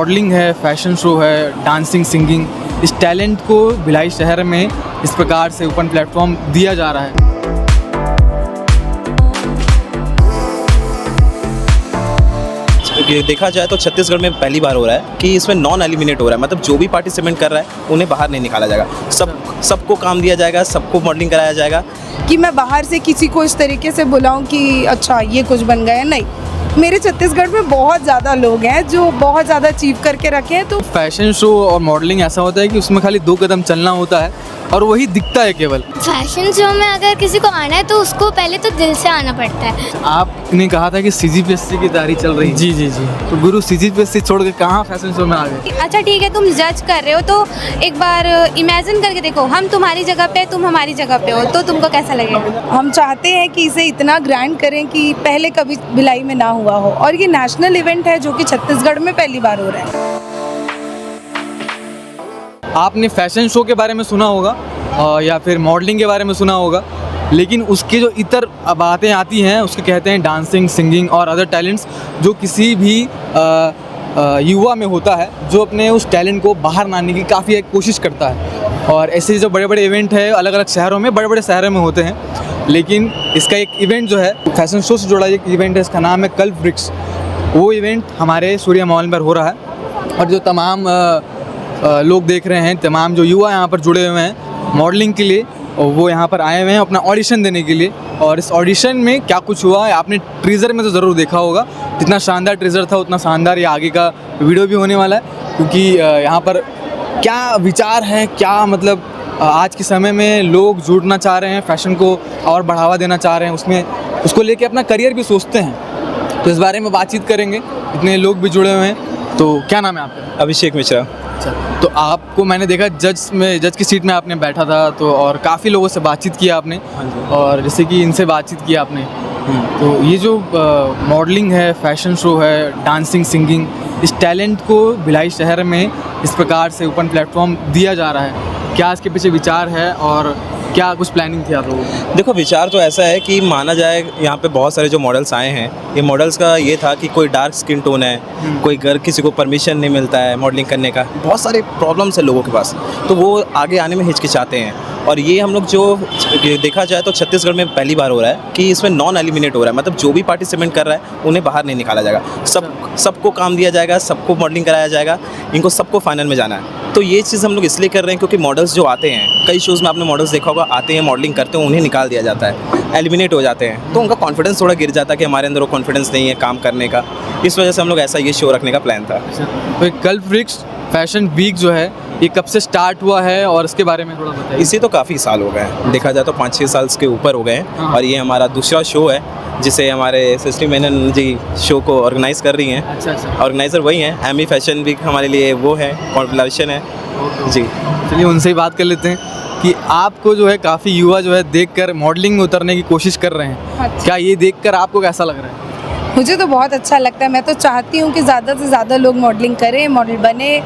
Modelling है, fashion show है, dancing, singing, इस टैलेंट को भिलाई शहर में इस प्रकार से ओपन प्लेटफॉर्म दिया जा रहा है। देखा जाए तो छत्तीसगढ़ में पहली बार हो रहा है कि इसमें नॉन एलिमिनेट हो रहा है, मतलब जो भी पार्टिसिपेंट कर रहा है उन्हें बाहर नहीं निकाला जाएगा, सबको काम दिया जाएगा, सबको मॉडलिंग कराया जाएगा। कि मैं बाहर से किसी को इस तरीके से बुलाऊं कि अच्छा ये कुछ बन गया, नहीं। मेरे छत्तीसगढ़ में बहुत ज़्यादा लोग हैं जो बहुत ज़्यादा अचीव करके रखे हैं। तो फैशन शो और मॉडलिंग ऐसा होता है कि उसमें खाली 2 कदम चलना होता है और वही दिखता है केवल। फैशन शो में अगर किसी को आना है तो उसको पहले तो दिल से आना पड़ता है। आपने कहा था कि सीजीपीएससी की तैयारी चल रही है। जी जी जी। तो गुरु सीजीपीएससी छोड़ के कहाँ फैशन शो में आ गए? अच्छा ठीक है, तुम जज कर रहे हो तो एक बार इमेजिन करके देखो, हम तुम्हारी जगह पे, तुम हमारी जगह पे हो, तो तुमको कैसा लगेगा? हम चाहते हैं कि इसे इतना ग्रैंड करें कि पहले कभी भिलाई में ना हुआ हो, और ये नेशनल इवेंट है जो कि छत्तीसगढ़ में पहली बार हो रहा है। आपने फैशन शो के बारे में सुना होगा या फिर मॉडलिंग के बारे में सुना होगा, लेकिन उसके जो इतर बातें आती हैं उसके कहते हैं डांसिंग, सिंगिंग और अदर टैलेंट्स, जो किसी भी युवा में होता है जो अपने उस टैलेंट को बाहर लाने की काफ़ी कोशिश करता है। और ऐसे जो बड़े बड़े इवेंट है अलग अलग शहरों में, बड़े बड़े शहरों में होते हैं, लेकिन इसका एक इवेंट जो है फैशन शो से जुड़ा एक इवेंट है, इसका नाम है कल्प वृक्ष। वो इवेंट हमारे सूर्या मॉल में हो रहा है और जो तमाम लोग देख रहे हैं, तमाम जो युवा यहाँ पर जुड़े हुए हैं मॉडलिंग के लिए, और वो यहाँ पर आए हुए हैं अपना ऑडिशन देने के लिए। और इस ऑडिशन में क्या कुछ हुआ है आपने ट्रीज़र में तो ज़रूर देखा होगा, जितना शानदार ट्रीज़र था उतना शानदार ये आगे का वीडियो भी होने वाला है, क्योंकि यहाँ पर क्या विचार है, क्या मतलब आज के समय में लोग जुड़ना चाह रहे हैं, फैशन को और बढ़ावा देना चाह रहे हैं, उसमें उसको लेके अपना करियर भी सोचते हैं। तो इस बारे में बातचीत करेंगे, इतने लोग भी जुड़े हुए हैं। तो क्या नाम है आपका? अभिषेक मिश्रा। अच्छा, तो आपको मैंने देखा जज की सीट में आपने बैठा था, तो और काफ़ी लोगों से बातचीत किया आपने, और जैसे कि इनसे बातचीत किया आपने, तो ये जो मॉडलिंग है, फैशन शो है, डांसिंग, सिंगिंग, इस टैलेंट को भिलाई शहर में इस प्रकार से ओपन प्लेटफॉर्म दिया जा रहा है, क्या इसके पीछे विचार है और क्या कुछ प्लानिंग थी आप लोगों को? देखो, विचार तो ऐसा है कि माना जाए यहाँ पे बहुत सारे जो मॉडल्स आए हैं, ये मॉडल्स का ये था कि कोई डार्क स्किन टोन है, कोई घर किसी को परमिशन नहीं मिलता है मॉडलिंग करने का, बहुत सारे प्रॉब्लम्स है लोगों के पास, तो वो आगे आने में हिचकिचाते हैं। और ये हम लोग जो देखा जाए तो छत्तीसगढ़ में पहली बार हो रहा है कि इसमें नॉन एलिमिनेट हो रहा है, मतलब जो भी पार्टिसिपेंट कर रहा है उन्हें बाहर नहीं निकाला जाएगा, सबको काम दिया जाएगा, सबको मॉडलिंग कराया जाएगा, इनको सबको फाइनल में जाना है। तो ये चीज़ हम लोग इसलिए कर रहे हैं क्योंकि मॉडल्स जो आते हैं, कई शोज़ में आपने मॉडल्स देखा होगा, आते हैं मॉडलिंग करते हैं, उन्हें निकाल दिया जाता है, एलिमिनेट हो जाते हैं, तो उनका कॉन्फिडेंस थोड़ा गिर जाता है कि हमारे अंदर वो कॉन्फिडेंस नहीं है काम करने का। इस वजह से हम लोग ऐसा ये शो रखने का प्लान था। तो कल्प वृक्ष फैशन वीक जो है ये कब से स्टार्ट हुआ है और इसके बारे में थोड़ा बताइए। इसे तो काफ़ी साल हो गए हैं, देखा जाए तो 5-6 साल के ऊपर हो गए हैं, और ये हमारा दूसरा शो है जिसे हमारे सृष्टि मेनन जी शो को ऑर्गेनाइज़ कर रही हैं। अच्छा। ऑर्गेनाइज़र वही हैं, एमी फैशन वीक हमारे लिए वो है, कॉम्पिटिशन है जी। चलिए उनसे ही बात कर लेते हैं कि आपको जो है काफ़ी युवा जो है देखकर मॉडलिंग में उतरने की कोशिश कर रहे हैं। अच्छा। क्या ये देखकर आपको कैसा लग रहा है? मुझे तो बहुत अच्छा लगता है। मैं तो चाहती हूँ कि ज़्यादा से ज़्यादा लोग मॉडलिंग करें, मॉडल बने,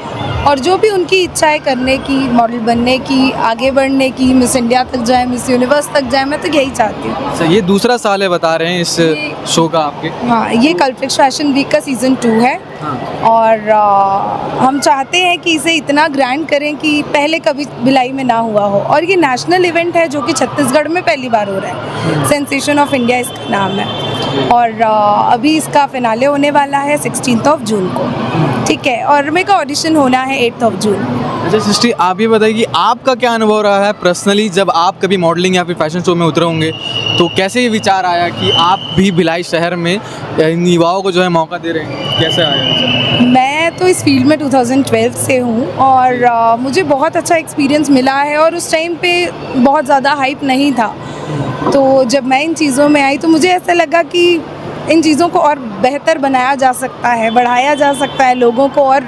और जो भी उनकी इच्छा है करने की, मॉडल बनने की, आगे बढ़ने की, मिस इंडिया तक जाए, मिस यूनिवर्स तक जाए, मैं तो यही चाहती हूँ। अच्छा, ये दूसरा साल है बता रहे हैं इस शो का आपके? हाँ, ये कल्प वृक्ष फैशन वीक का सीज़न 2 है। और हम चाहते हैं कि इसे इतना ग्रैंड करें कि पहले कभी भिलाई में ना हुआ हो, और ये नेशनल इवेंट है जो कि छत्तीसगढ़ में पहली बार हो रहा है। सेंसेशन ऑफ इंडिया इसका नाम है, और अभी इसका फिनाले होने वाला है 16 जून को, ठीक है, और मेरे का ऑडिशन होना है 8 जून। अच्छा सृष्टि, आप ये बताइए कि आपका क्या अनुभव रहा है पर्सनली, जब आप कभी मॉडलिंग या फिर फैशन शो में उतरे होंगे, तो कैसे ये विचार आया कि आप भी भिलाई शहर में इन युवाओं को जो है मौका दे रहे हैं, कैसे आया? मैं तो इस फील्ड में 2012 से हूँ, और मुझे बहुत अच्छा एक्सपीरियंस मिला है, और उस टाइम पे बहुत ज़्यादा हाइप नहीं था। तो जब मैं इन चीज़ों में आई तो मुझे ऐसा लगा कि इन चीज़ों को और बेहतर बनाया जा सकता है, बढ़ाया जा सकता है, लोगों को और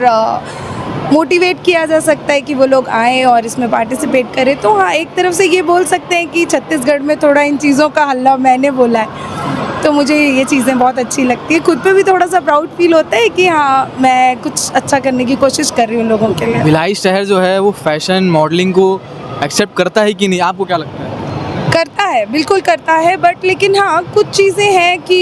मोटिवेट किया जा सकता है कि वो लोग आएँ और इसमें पार्टिसिपेट करें। तो हाँ, एक तरफ से ये बोल सकते हैं कि छत्तीसगढ़ में थोड़ा इन चीज़ों का हल्ला मैंने बोला है, तो मुझे ये चीज़ें बहुत अच्छी लगती है। खुद पे भी थोड़ा सा प्राउड फील होता है कि हाँ, मैं कुछ अच्छा करने की कोशिश कर रही हूँ लोगों के लिए। भिलाई शहर जो है वो फैशन मॉडलिंग को एक्सेप्ट करता है कि नहीं, आपको क्या लगता है? करता है, है, बिल्कुल करता है, बट लेकिन हाँ कुछ चीज़ें हैं कि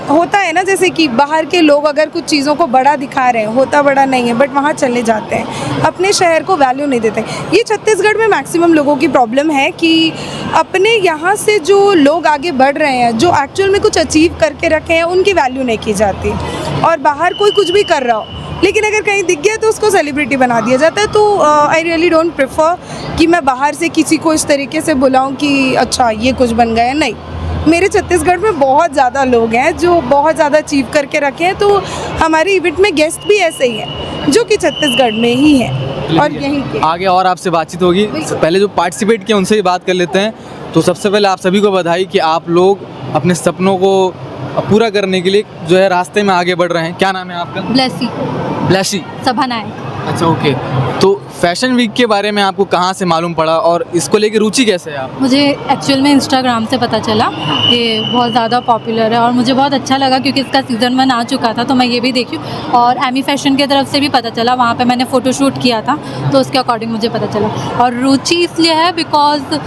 होता है ना, जैसे कि बाहर के लोग अगर कुछ चीज़ों को बड़ा दिखा रहे हैं, होता बड़ा नहीं है, बट वहाँ चले जाते हैं, अपने शहर को वैल्यू नहीं देते। ये छत्तीसगढ़ में मैक्सिमम लोगों की प्रॉब्लम है कि अपने यहाँ से जो लोग आगे बढ़ रहे हैं, जो एक्चुअल में कुछ अचीव करके रखे हैं, उनकी वैल्यू नहीं की जाती। और बाहर कोई कुछ भी कर रहा हो, लेकिन अगर कहीं दिख गया तो उसको सेलिब्रिटी बना दिया जाता है। तो आई रियली डोंट प्रेफर कि मैं बाहर से किसी को इस तरीके से बुलाऊं कि अच्छा ये कुछ बन गया। नहीं, मेरे छत्तीसगढ़ में बहुत ज़्यादा लोग हैं जो बहुत ज़्यादा अचीव करके रखे हैं। तो हमारे इवेंट में गेस्ट भी ऐसे ही हैं जो कि छत्तीसगढ़ में ही हैं और यहीं के। आगे और आपसे बातचीत होगी, पहले जो पार्टिसिपेट किए उनसे ही बात कर लेते हैं। तो सबसे पहले आप सभी को बधाई कि आप लोग अपने सपनों को पूरा करने के लिए जो है रास्ते में आगे बढ़ रहे हैं। क्या नाम है आपका? ब्लेसी सभा नायक। अच्छा, ओके। तो फैशन वीक के बारे में आपको कहाँ से मालूम पड़ा और इसको लेके रुचि कैसे है आप? मुझे एक्चुअल में इंस्टाग्राम से पता चला, ये बहुत ज़्यादा पॉपुलर है और मुझे बहुत अच्छा लगा क्योंकि इसका सीज़न 1 आ चुका था, तो मैं ये भी देखी। और एमी फैशन की तरफ से भी पता चला, वहाँ पे मैंने फ़ोटोशूट किया था, तो उसके अकॉर्डिंग मुझे पता चला। और रुचि इसलिए है बिकॉज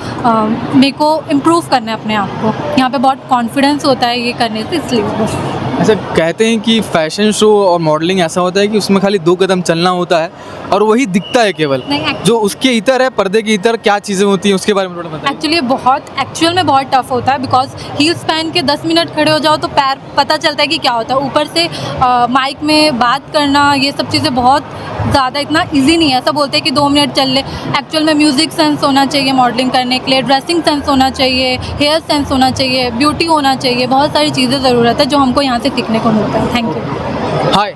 मेरे को इम्प्रूव करना है अपने आप को, यहाँ पे बहुत कॉन्फिडेंस होता है ये करने से, इसलिए बस। अच्छा, कहते हैं कि फैशन शो और मॉडलिंग ऐसा होता है कि उसमें खाली 2 कदम चलना होता है और वही दिखता है केवल। नहीं, जो उसके इतर है, पर्दे के इतर क्या चीज़ें होती हैं उसके बारे में थोड़ा बताइए। एक्चुअल में बहुत टफ होता है बिकॉज हील्स पहन के 10 मिनट खड़े हो जाओ तो पैर पता चलता है कि क्या होता है। ऊपर से माइक में बात करना, ये सब चीज़ें बहुत ज़्यादा इतना इजी नहीं है। ऐसा बोलते हैं कि 2 मिनट चल ले, एक्चुअल में म्यूज़िक सेंस होना चाहिए मॉडलिंग करने के लिए, ड्रेसिंग सेंस होना चाहिए, हेयर सेंस होना चाहिए, ब्यूटी होना चाहिए, बहुत सारी चीज़ें ज़रूरत है जो हमको यहाँ से सीखने को मिलता है। Thank you. हाय,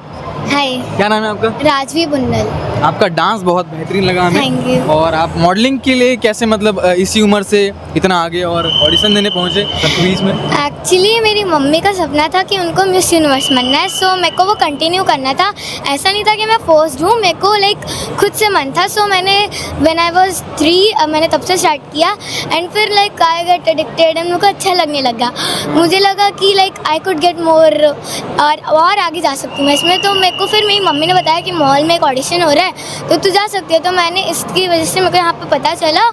हाय, क्या नाम है आपका? राजवी बुन्नल। आपका डांस बहुत बेहतरीन लगा हमें। Thank you। और आप मॉडलिंग के लिए कैसे, मतलब इसी उम्र से इतना आगे और ऑडिशन देने पहुँचे सब बीच में? एक्चुअली मेरी मम्मी का सपना था कि उनको मिस यूनिवर्स बनना है, सो मेरे को वो कंटिन्यू करना था। ऐसा नहीं था कि मैं फोर्स्ड हूँ, मेरे को लाइक खुद से मन था। सो मैंने व्हेन आई वाज 3 मैंने तब से स्टार्ट किया एंड फिर like I get addicted and मेरे को अच्छा लगने लगा। मुझे लगा कि like I could get more और आगे जा सकती हूँ मैं इसमें। तो मेरे को फिर मेरी मम्मी ने बताया कि मॉल में एक ऑडिशन हो रहा है तो तू जा सकती है। तो मैंने इसकी वजह से मेरे को यहाँ पे पता चला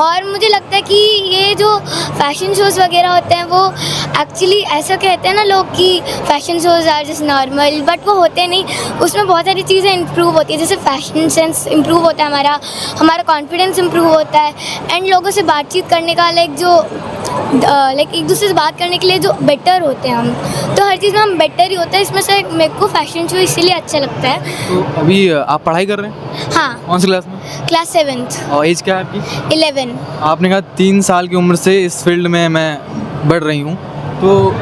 और मुझे लगता है कि ये जो फैशन शोज़ वगैरह होते हैं वो एक्चुअली ऐसा कहते हैं ना लोग कि fashion shows are just normal, but वो होते नहीं। उसमें बहुत सारी चीज़ें इम्प्रूव होती है, जैसे फैशन सेंस इम्प्रूव होता है, हमारा कॉन्फिडेंस इम्प्रूव होता है एंड लोगों से बातचीत करने का लाइक एक दूसरे से बात करने के लिए जो बेटर होते हैं हम, तो हर चीज़ में हम बेटर ही होता है। इसमें से मेरे को फैशन शो इसीलिए अच्छा लगता है। तो अभी आप पढ़ाई कर रहे हैं? हाँ, कौन सी क्लास में? Class 7th। और एज क्या है आपकी? 11। आपने कहा 3 साल की उम्र से इस फील्ड में मैं बढ़ रही हूँ, तो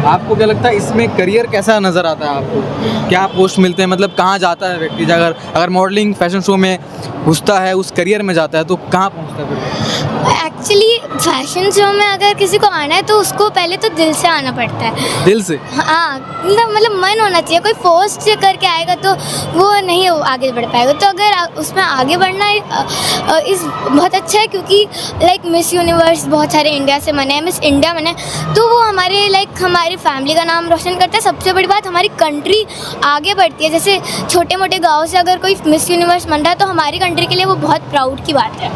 आपको क्या लगता है इसमें करियर कैसा नज़र आता है आपको? क्या पोस्ट मिलते हैं, मतलब कहाँ जाता है व्यक्ति? अगर मॉडलिंग फैशन शो में घुसता है, उस करियर में जाता है, तो कहाँ पहुँचता है फिर? एक्चुअली फैशन शो में अगर किसी को आना है तो उसको पहले तो दिल से आना पड़ता है। दिल से? हाँ, मतलब मन होना चाहिए। कोई फोर्स से करके आएगा तो वो नहीं आगे बढ़ पाएगा। तो अगर उसमें आगे बढ़ना है इस बहुत अच्छा है क्योंकि लाइक मिस यूनिवर्स बहुत सारे इंडिया से बने हैं, मिस इंडिया बने हैं, तो वो हमारी फैमिली का नाम रोशन करता है। सबसे बड़ी बात, हमारी कंट्री आगे बढ़ती है। जैसे छोटे मोटे गाँव से अगर कोई मिस यूनिवर्स बन रहा है तो हमारी कंट्री के लिए वो बहुत प्राउड की बात है।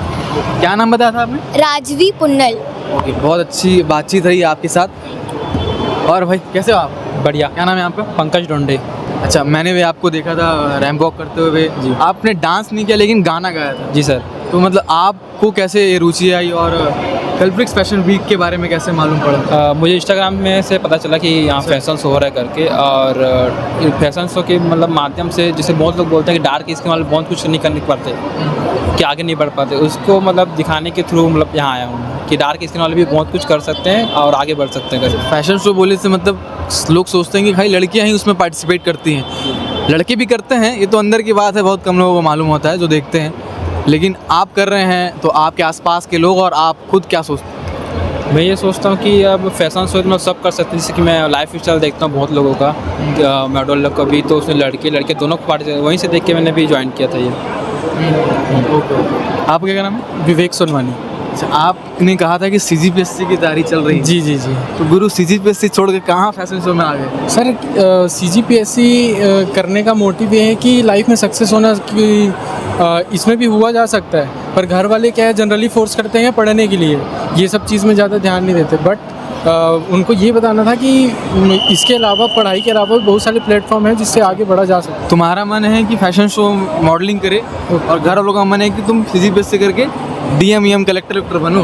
क्या नाम बताया था आपने? राजवी पुन्नल। ओके, बहुत अच्छी बातचीत रही आपके साथ। और भाई कैसे हो आप? बढ़िया। क्या नाम है आपका? पंकज डोंडे। अच्छा, मैंने भी आपको देखा था रैंप वॉक करते हुए जी। आपने डांस नहीं किया लेकिन गाना गाया था। जी सर। तो मतलब आपको कैसे ये रुचि आई और कल्फ्रिक्स फैशन वीक के बारे में कैसे मालूम पड़ा? मुझे इंस्टाग्राम में से पता चला कि यहाँ फैशन शो हो रहा है करके, और फैशन शो के मतलब माध्यम से जैसे बहुत लोग बोलते हैं कि डार्क स्किन वाले बहुत कुछ नहीं करने पाते, कि आगे नहीं बढ़ पाते, उसको मतलब दिखाने के थ्रू मतलब यहाँ आया हूँ कि डार्क स्किन वाले भी बहुत कुछ कर सकते हैं और आगे बढ़ सकते हैं करके। फैशन शो बोले से मतलब लोग सोचते हैं कि भाई लड़कियाँ ही उसमें पार्टिसिपेट करती हैं, लड़के भी करते हैं, ये तो अंदर की बात है, बहुत कम लोगों को मालूम होता है जो देखते हैं। लेकिन आप कर रहे हैं तो आपके आसपास के लोग और आप खुद क्या सोचते हैं? मैं ये सोचता हूँ कि अब फैशन शो में सब कर सकते हैं, जैसे कि मैं लाइफ स्टाइल देखता हूँ बहुत लोगों का, मॉडल लोग का भी, तो उसमें लड़के दोनों को पार्टिसिपेट, वहीं से देख के मैंने भी ज्वाइन किया था ये। आपका क्या नाम है? विवेक सोनवानी। अच्छा, आपने कहा था कि CGPSC की तैयारी चल रही है। जी जी जी तो गुरु CGPSC छोड़ के कहाँ फैशन शो में आ गए? सर, CGPSC करने का मोटिव ये है कि लाइफ में सक्सेस होना कि इसमें भी हुआ जा सकता है, पर घर वाले क्या है जनरली फोर्स करते हैं पढ़ने के लिए, ये सब चीज़ में ज़्यादा ध्यान नहीं देते। बट उनको ये बताना था कि इसके अलावा, पढ़ाई के अलावा बहुत सारे प्लेटफॉर्म हैं जिससे आगे बढ़ा जा सकता है। तुम्हारा मन है कि फैशन शो मॉडलिंग करे और घर वालों का मन है कि तुम CGPSC करके DM कलेक्टर बनो?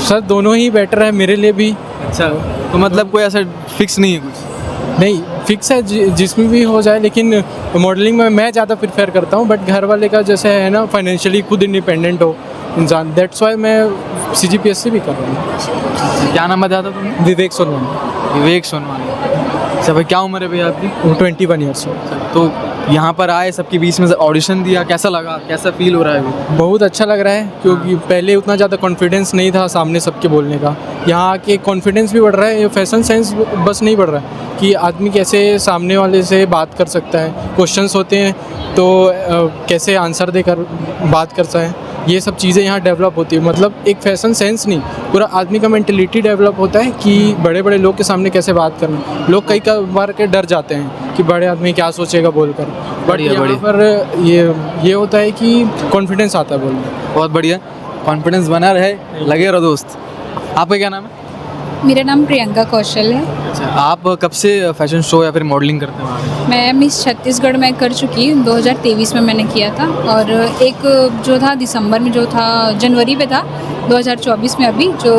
सर, दोनों ही बेटर है मेरे लिए भी। अच्छा, तो मतलब कोई ऐसा फिक्स नहीं है कुछ? नहीं, फिक्स है जिसमें भी हो जाए, लेकिन मॉडलिंग में मैं ज़्यादा प्रेफर करता हूँ। बट घर वाले का जैसे है ना, फाइनेंशियली खुद इंडिपेंडेंट हो इंसान, दैट्स वाई मैं CGPSC भी कर रहा हूँ। क्या नाम बताया था तुमने? विवेक सोनवानी। विवेक सोनवानी। अच्छा भाई, क्या उम्र है भैया आपकी? 21 ईयर्स हो। तो यहाँ पर आए, सबके बीच में ऑडिशन दिया, कैसा लगा, कैसा फील हो रहा है अभी? बहुत अच्छा लग रहा है, क्योंकि पहले उतना ज़्यादा कॉन्फिडेंस नहीं था सामने सबके बोलने का। यहाँ आके कॉन्फिडेंस भी बढ़ रहा है, ये फैशन सेंस बस नहीं बढ़ रहा है कि आदमी कैसे सामने वाले से बात कर सकता है, क्वेश्चंस होते हैं तो कैसे आंसर देकर बात करता है, ये सब चीज़ें यहाँ डेवलप होती है। मतलब एक फैशन सेंस नहीं, पूरा आदमी का मेंटलिटी डेवलप होता है कि बड़े बड़े लोग के सामने कैसे बात करना। लोग कई बार के डर जाते हैं कि बड़े आदमी क्या सोचेगा बोलकर, बट यहाँ पर ये होता है कि कॉन्फिडेंस आता है बोलने। बहुत बढ़िया, कॉन्फिडेंस बना रहे, लगे रहो दोस्त। आपका क्या नाम है? मेरा नाम प्रियंका कौशल है। अच्छा, आप कब से फैशन शो या फिर मॉडलिंग करते हैं? मैं मिस छत्तीसगढ़ में कर चुकी हूँ, 2023 में मैंने किया था, और एक जो था दिसंबर में, जो था जनवरी पे था 2024 में, अभी जो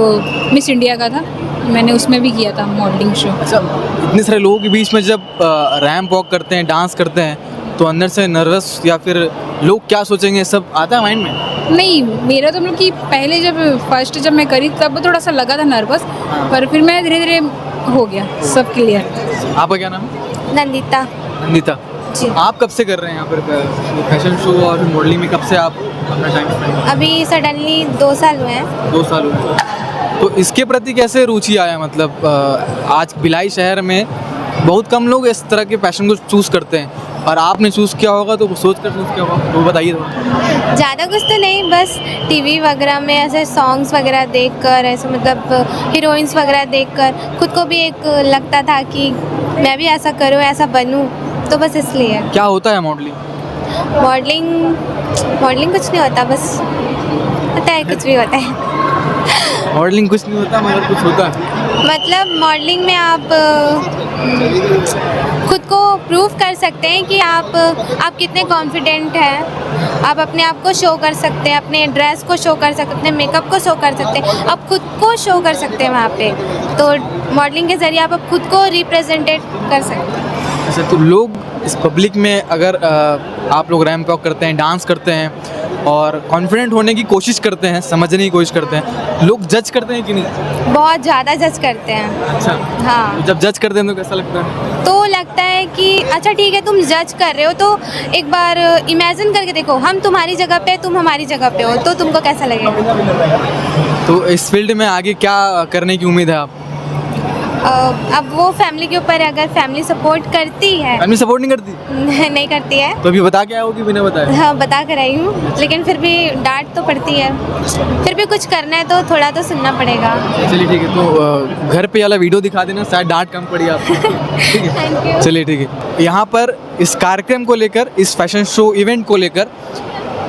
मिस इंडिया का था मैंने उसमें भी किया था मॉडलिंग शो। अच्छा, इतने सारे लोगों के बीच में जब रैंप वॉक करते हैं, डांस करते हैं, तो अंदर से नर्वस या फिर लोग क्या सोचेंगे, सब आता है माइंड में? नहीं, मेरा तो मतलब कि पहले जब मैं करी तब थोड़ा सा लगा था नर्वस, पर फिर मैं धीरे धीरे हो गया सब क्लियर। आपका क्या नाम है? नंदिता। नंदिता जी। आप कब से कर रहे हैं यहाँ पर फैशन शो और मॉडलिंग में? कब से आप अपना टाइम स्पेंड? अभी सडनली 2 साल हुए हैं। 2 साल हुए। तो इसके प्रति कैसे रुचि आया? मतलब आज भिलाई शहर में बहुत कम लोग इस तरह के पैशन को चूज़ करते हैं, और आपने चूज़ किया होगा तो सोच कर चूज़ किया होगा, तो बताइए थोड़ा। ज़्यादा कुछ तो नहीं, बस टीवी वगैरह में ऐसे सॉन्ग्स वगैरह देखकर, ऐसे मतलब हीरोइंस वगैरह देखकर खुद को भी एक लगता था कि मैं भी ऐसा करूँ, ऐसा बनूँ, तो बस इसलिए। क्या होता है मॉडलिंग? मॉडलिंग कुछ नहीं होता, बस होता है, कुछ भी होता है। मॉडलिंग कुछ नहीं होता मगर कुछ होता है। मतलब मॉडलिंग में आप खुद को प्रूव कर सकते हैं कि आप कितने कॉन्फिडेंट हैं। आप अपने आप को शो कर सकते हैं, अपने ड्रेस को शो कर सकते हैं, अपने मेकअप को शो कर सकते हैं, आप खुद को शो कर सकते हैं वहाँ पे। तो मॉडलिंग के ज़रिए आप खुद को रिप्रेजेंटेट कर सकते हैं। अच्छा, तो लोग इस पब्लिक में अगर आप लोग रैंप वॉक करते हैं, डांस करते हैं और कॉन्फिडेंट होने की कोशिश करते हैं, समझने की कोशिश करते हैं, लोग जज करते हैं कि नहीं? बहुत ज़्यादा जज करते हैं। अच्छा, हाँ। तो जब जज करते हैं तो कैसा लगता है? तो लगता है कि अच्छा ठीक है, तुम जज कर रहे हो तो एक बार इमेजिन करके देखो, हम तुम्हारी जगह पे, तुम हमारी जगह पे हो, तो तुमको कैसा लगेगा? तो इस फील्ड में आगे क्या करने की उम्मीद है आप? अब वो फैमिली के ऊपर है, अगर फैमिली सपोर्ट करती है। फैमिली सपोर्ट नहीं करती? नहीं करती है तो अभी बता के आओ कि बिना बताए? हाँ, बता कर आई हूँ, लेकिन फिर भी डांट तो पड़ती है। फिर भी कुछ करना है तो थोड़ा तो सुनना पड़ेगा। चलिए ठीक है, तो घर पे वाला वीडियो दिखा देना, शायद डांट कम पड़ी आपको। ठीक है, थैंक यू। चलिए ठीक है। यहाँ पर इस कार्यक्रम को लेकर, इस फैशन शो इवेंट को लेकर,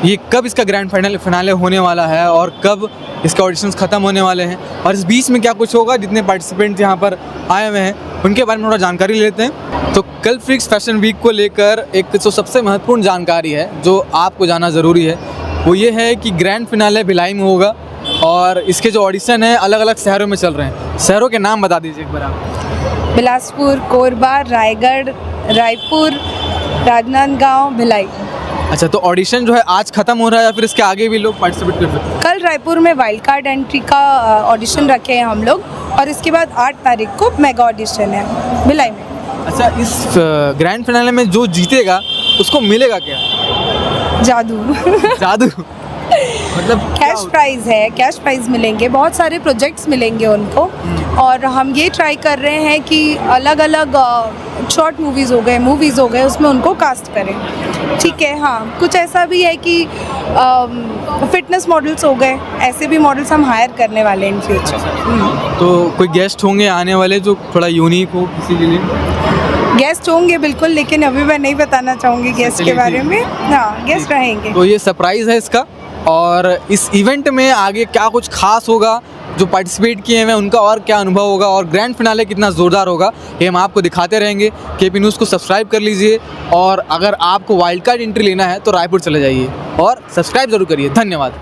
ये कब इसका ग्रैंड फिनाले होने वाला है और कब इसके ऑडिशंस ख़त्म होने वाले हैं, और इस बीच में क्या कुछ होगा, जितने पार्टिसिपेंट यहाँ पर आए हुए हैं उनके बारे में थोड़ा जानकारी लेते हैं। तो गल्फ फ्रीक्स फैशन वीक को लेकर एक तो सबसे महत्वपूर्ण जानकारी है जो आपको जानना ज़रूरी है, वो ये है कि ग्रैंड फिनाले भिलाई में होगा और इसके जो ऑडिशन है अलग अलग शहरों में चल रहे हैं। शहरों के नाम बता दीजिए एक बार आप। बिलासपुर, कोरबा, रायगढ़, रायपुर, राजनांदगांव, भिलाई। अच्छा, तो ऑडिशन जो है आज ख़त्म हो रहा है या फिर इसके आगे भी लोग पार्टिसिपेट कर सकते हैं? कल रायपुर में वाइल्ड कार्ड एंट्री का ऑडिशन रखे हैं हम लोग, और इसके बाद 8 तारीख को मेगा ऑडिशन है भिलाई में। अच्छा, इस ग्रैंड फिनाले में जो जीतेगा उसको मिलेगा क्या? जादू। जादू मतलब कैश प्राइज है, कैश प्राइज मिलेंगे, बहुत सारे प्रोजेक्ट्स मिलेंगे उनको, और हम ये ट्राई कर रहे हैं कि अलग अलग शॉर्ट मूवीज़ हो गए उसमें उनको कास्ट करें। ठीक है, हाँ, कुछ ऐसा भी है कि फिटनेस मॉडल्स हो गए, ऐसे भी मॉडल्स हम हायर करने वाले हैं इन फ्यूचर। तो कोई गेस्ट होंगे आने वाले जो थोड़ा यूनिक हो किसी के लिए? गेस्ट होंगे बिल्कुल, लेकिन अभी मैं नहीं बताना चाहूँगी गेस्ट के बारे में। हाँ, गेस्ट रहेंगे। तो ये सरप्राइज़ है इसका। और इस इवेंट में आगे क्या कुछ खास होगा, जो पार्टिसिपेट किए हैं उनका और क्या अनुभव होगा, और ग्रैंड फिनाले कितना ज़ोरदार होगा, ये हम आपको दिखाते रहेंगे। KP न्यूज़ को सब्सक्राइब कर लीजिए, और अगर आपको वाइल्ड कार्ड एंट्री लेना है तो रायपुर चले जाइए और सब्सक्राइब ज़रूर करिए। धन्यवाद।